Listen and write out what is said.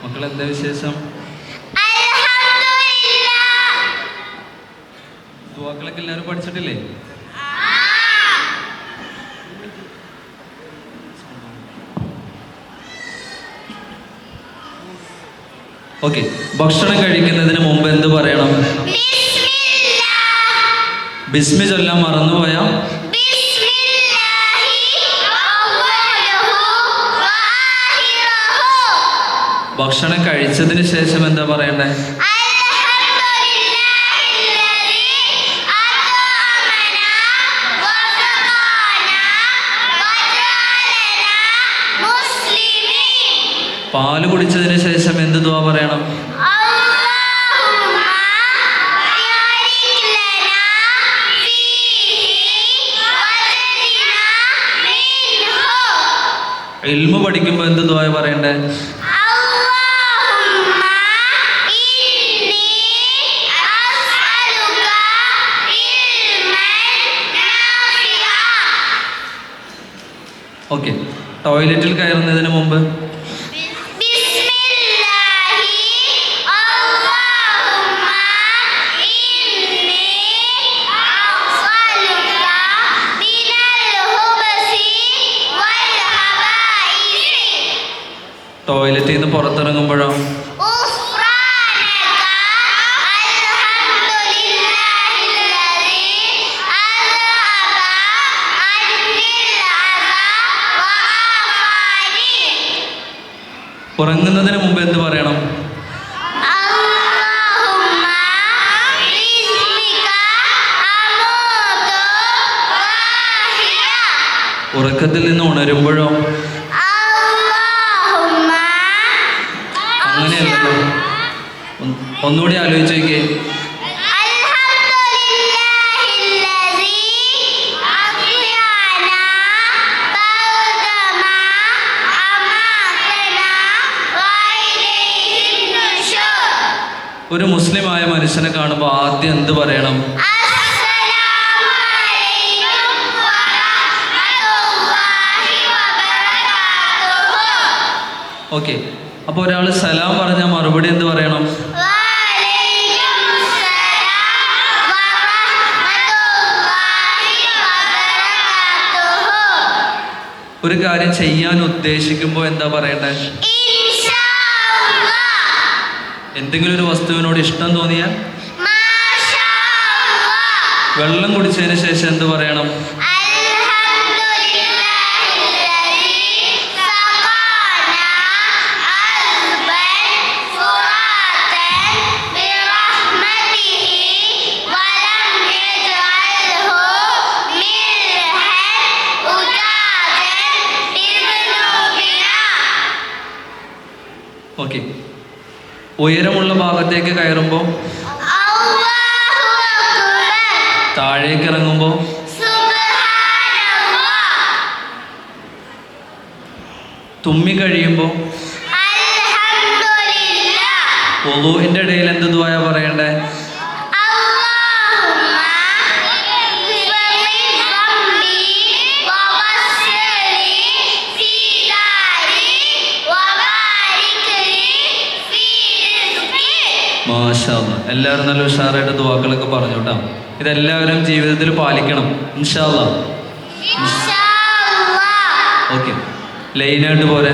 മക്കളെന്താ വിശേഷം? ദുആക്കളൊക്കെ എല്ലാവരും പഠിച്ചിട്ടില്ലേ? ഓക്കെ, ഭക്ഷണം കഴിക്കുന്നതിന് മുമ്പ് എന്ത് പറയണം? ബിസ്മി ചൊല്ലാൻ മറന്നുപോയാ ഭക്ഷണം കഴിച്ചതിന് ശേഷം എന്താ പറയണ്ടേ? പാല് കുടിച്ചതിന് ശേഷം എന്ത് ദുആ പറയണം? ഇൽമു പഠിക്കുമ്പോ എന്ത് ദുആ പറയണ്ടേ? ഓക്കെ, ടോയ്ലറ്റിൽ കയറുന്നതിന് മുമ്പ് ടോയ്ലറ്റിൽ നിന്ന് പുറത്തിറങ്ങുമ്പോഴോ? ഉറങ്ങുന്നതിന് മുമ്പ് എന്ത് പറയണം? ഉറക്കത്തിൽ നിന്ന് ഉണരുമ്പോഴോ? അങ്ങനെയല്ലല്ലോ, ഒന്നുകൂടി ആലോചിച്ച് നോക്കിയേ. ഒരു മുസ്ലിമായ മനുഷ്യനെ കാണുമ്പോൾ ആദ്യം എന്ത് പറയണം? ഓക്കെ, അപ്പോൾ ഒരാൾ സലാം പറഞ്ഞാൽ മറുപടി എന്ത് പറയണം? ഒരു കാര്യം ചെയ്യാൻ ഉദ്ദേശിക്കുമ്പോൾ എന്താ പറയണ്ടേ? എന്തെങ്കിലും ഒരു വസ്തുവിനോട് ഇഷ്ടം തോന്നിയാൽ? വെള്ളം കുടിച്ചതിന് ശേഷം എന്ത് പറയണം? ഓക്കെ, ഉയരമുള്ള ഭാഗത്തേക്ക് കയറുമ്പോൾ, താഴേക്ക് ഇറങ്ങുമ്പോൾ, തുമ്മി കഴിയുമ്പോൾ, വുളൂഇന്റെ ഇടയിൽ എന്ത് ദുആ പറയണ്ടേ? മാഷാ അല്ലാഹ്, എല്ലാവരും നല്ല ഉഷാറായിട്ട് ദുആക്കളൊക്കെ പറഞ്ഞു കേട്ടോ. ഇതെല്ലാവരും ജീവിതത്തിൽ പാലിക്കണം ഇൻഷാ അല്ലാഹ്. ഓക്കെ, ലൈനായിട്ട് പോരെ.